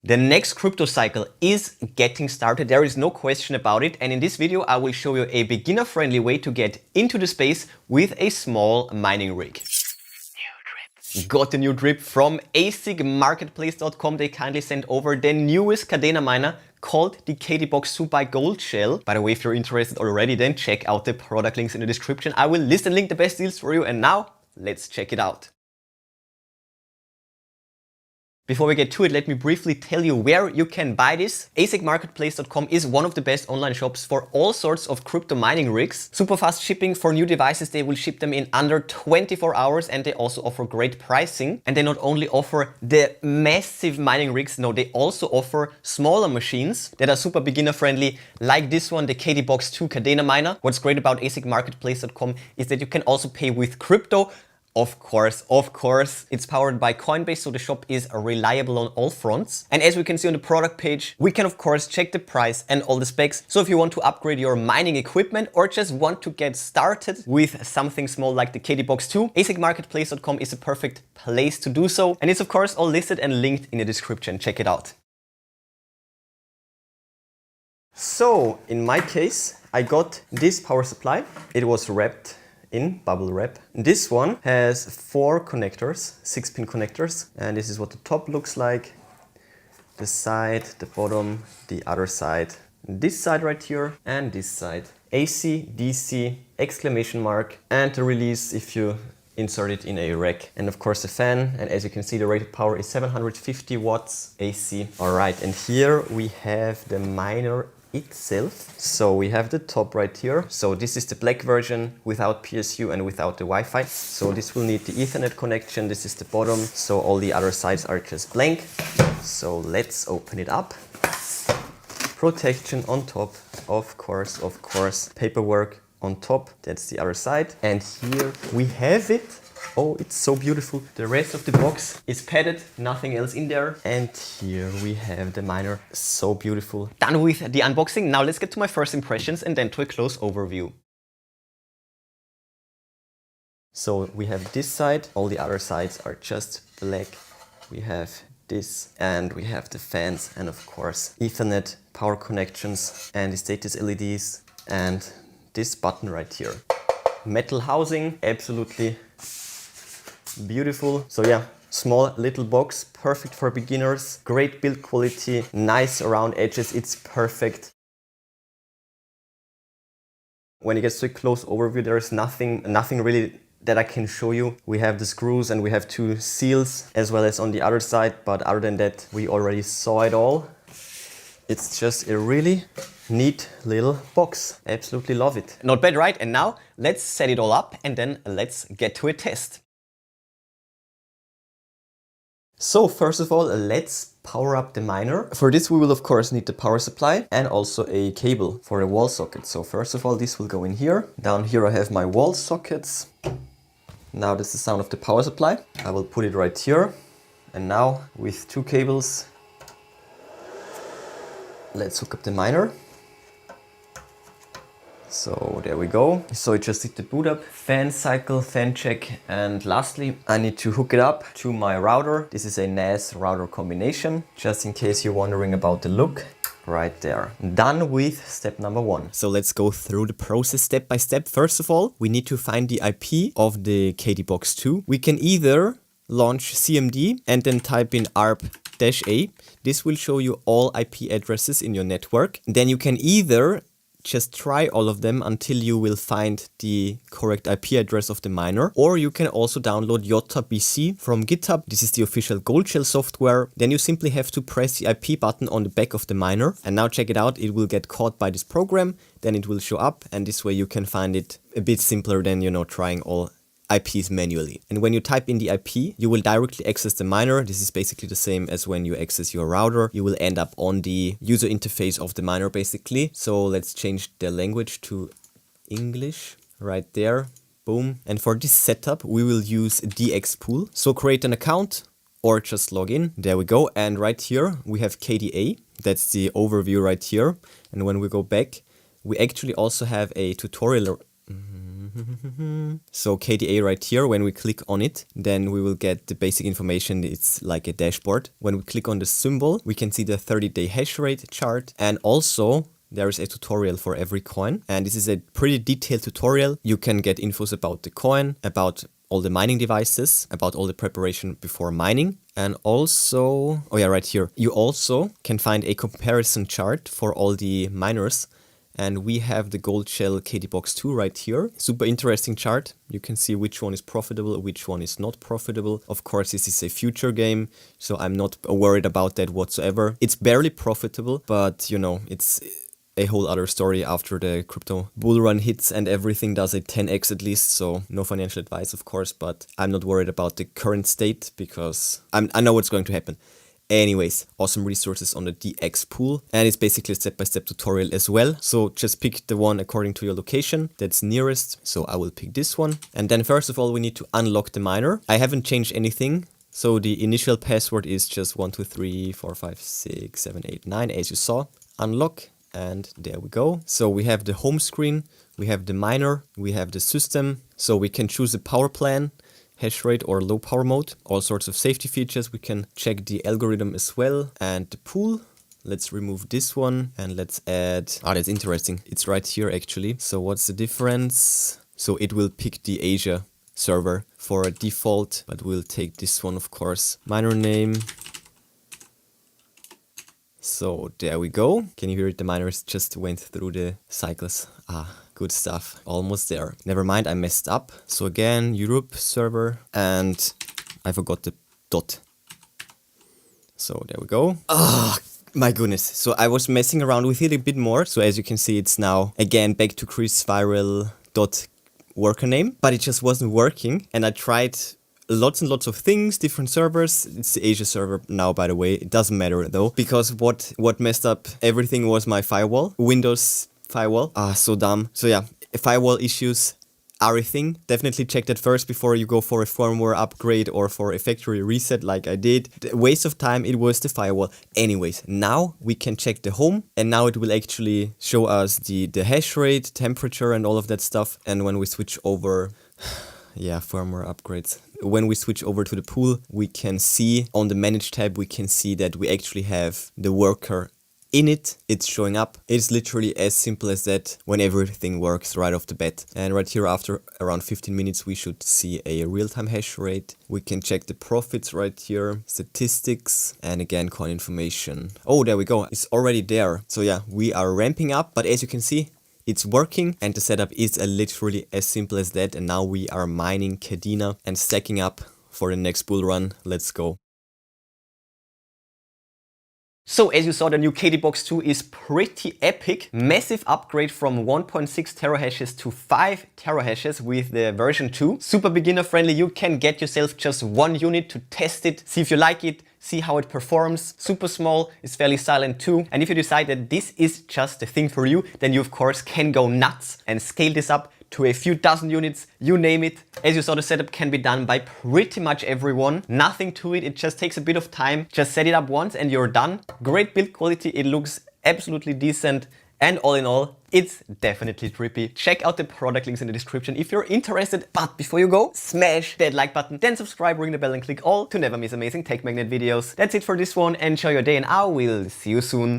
The next crypto cycle is getting started, there is no question about it, and in this video I will show you a beginner-friendly way to get into the space with a small mining rig. Got a new drip from asicmarketplace.com. They kindly sent over the newest Kaduna miner called the KDA Box 2 by Gold Shell. By the way, if you're interested already, then check out the product links in the description. I will list and link the best deals for you, and now let's check it out. Before we get to it, let me briefly tell you where you can buy this. asicmarketplace.com is one of the best online shops for all sorts of crypto mining rigs. Super fast shipping for new devices, they will ship them in under 24 hours, and they also offer great pricing. And they not only offer the massive mining rigs, no, they also offer smaller machines that are super beginner friendly, like this one, the KDA Box 2 Kaduna miner. What's great about asicmarketplace.com is that you can also pay with crypto. Of course, it's powered by Coinbase, so the shop is reliable on all fronts. And as we can see on the product page, we can of course check the price and all the specs. So if you want to upgrade your mining equipment or just want to get started with something small like the KDA Box 2, asicmarketplace.com is a perfect place to do so. And it's of course all listed and linked in the description. Check it out. So in my case, I got this power supply. It was wrapped in bubble wrap. This one has 4 connectors, 6-pin connectors, and this is what the top looks like, the side, the bottom, the other side, this side right here, and this side. AC, DC, exclamation mark, and the release if you insert it in a rack, and of course the fan. And as you can see, the rated power is 750 watts AC. Alright, and here we have the miner itself. So we have the top right here. So this is the black version without PSU and without the Wi-Fi. So this will need the Ethernet connection. This is the bottom. So all the other sides are just blank. So let's open it up. Protection on top, of course. Paperwork on top. That's the other side. And here we have it. Oh, it's so beautiful. The rest of the box is padded, nothing else in there. And here we have the miner. So beautiful. Done with the unboxing. Now let's get to my first impressions and then to a close overview. So we have this side. All the other sides are just black. We have this, and we have the fans, and of course Ethernet power connections and the status LEDs, and this button right here. Metal housing, absolutely beautiful. So yeah, small little box, perfect for beginners, great build quality, nice round edges, it's perfect. When it gets to a close overview, there is nothing really that I can show you. We have the screws and we have 2 seals as well as on the other side, but other than that we already saw it all. It's just a really neat little box. Absolutely love it. Not bad, right? And now let's set it all up and then let's get to a test. So first of all, let's power up the miner. For this we will of course need the power supply and also a cable for the wall socket. So first of all, this will go in here. Down here I have my wall sockets. Now this is the sound of the power supply. I will put it right here. And now with 2 cables, let's hook up the miner. So there we go. So it just did the boot up, fan cycle, fan check, and lastly I need to hook it up to my router. This is a NAS router combination, just in case you're wondering about the look. Right there. Done with step number 1. So let's go through the process step by step. First of all, we need to find the IP of the KDA Box 2. We can either launch CMD and then type in ARP-A. This will show you all IP addresses in your network. Then you can either just try all of them until you will find the correct IP address of the miner, or you can also download YotaBC from GitHub. This is the official Gold Shell software. Then you simply have to press the IP button on the back of the miner, and now check it out, it will get caught by this program, then it will show up, and this way you can find it a bit simpler than, you know, trying all IPs manually. And when you type in the IP, you will directly access the miner. This is basically the same as when you access your router. You will end up on the user interface of the miner basically. So let's change the language to English right there. Boom. And for this setup, we will use dxpool. So create an account or just log in. There we go. And right here we have KDA. That's the overview right here. And when we go back, we actually also have a tutorial So KDA right here, when we click on it, then we will get the basic information. It's like a dashboard. When we click on the symbol, we can see the 30-day hash rate chart, and also there is a tutorial for every coin. And this is a pretty detailed tutorial. You can get infos about the coin, about all the mining devices, about all the preparation before mining. And also, oh yeah, right here, you also can find a comparison chart for all the miners. And we have the gold shell KD Box 2 right here. Super interesting chart. You can see which one is profitable, which one is not profitable. Of course, this is a future game, so I'm not worried about that whatsoever. It's barely profitable, but you know, it's a whole other story after the crypto bull run hits and everything does a 10x at least. So no financial advice, of course, but I'm not worried about the current state because I know what's going to happen. Anyways, awesome resources on the DX pool, and it's basically a step-by-step tutorial as well. So just pick the one according to your location that's nearest. So I will pick this one. And then first of all, we need to unlock the miner. I haven't changed anything. So the initial password is just 1, 2, 3, 4, 5, 6, 7, 8, 9, as you saw. Unlock, and there we go. So we have the home screen, we have the miner, we have the system. So we can choose a power plan, hash rate or low power mode, all sorts of safety features. We can check the algorithm as well, and the pool. Let's remove this one and let's add, that's interesting. It's right here actually. So what's the difference? So it will pick the Asia server for a default, but we'll take this one, of course. Miner name. So there we go. Can you hear it? The miners just went through the cycles. Good stuff. Almost there. Never mind, I messed up. So again, Europe server, and I forgot the dot. So there we go. My goodness. So I was messing around with it a bit more. So as you can see, it's now again back to Chris Viral dot worker name, but it just wasn't working. And I tried lots and lots of things, different servers. It's the Asia server now, by the way. It doesn't matter though, because what messed up everything was my firewall, Windows firewall. So dumb. So yeah, firewall issues are a thing. Definitely check that first before you go for a firmware upgrade or for a factory reset like I did. The waste of time, it was the firewall. Anyways, now we can check the home, and now it will actually show us the hash rate, temperature and all of that stuff. And when we switch over, yeah, firmware upgrades. When we switch over to the pool, we can see on the manage tab, we can see that we actually have the worker in it. It's showing up. It's literally as simple as that when everything works right off the bat. And right here, after around 15 minutes, we should see a real-time hash rate. We can check the profits right here, statistics, and again, coin information. Oh, there we go. It's already there. So yeah, we are ramping up, but as you can see, it's working, and the setup is literally as simple as that. And now we are mining Kaduna and stacking up for the next bull run. Let's go. So as you saw, the new KD Box 2 is pretty epic. Massive upgrade from 1.6 terahashes to 5 terahashes with the version 2. Super beginner friendly. You can get yourself just one unit to test it, see if you like it, see how it performs. Super small, it's fairly silent too. And if you decide that this is just the thing for you, then you of course can go nuts and scale this up to a few dozen units, you name it. As you saw, the setup can be done by pretty much everyone. Nothing to it, it just takes a bit of time. Just set it up once and you're done. Great build quality, it looks absolutely decent. And all in all, it's definitely trippy. Check out the product links in the description if you're interested. But before you go, smash that like button, then subscribe, ring the bell and click all to never miss amazing tech magnet videos. That's it for this one. Enjoy your day and I will see you soon.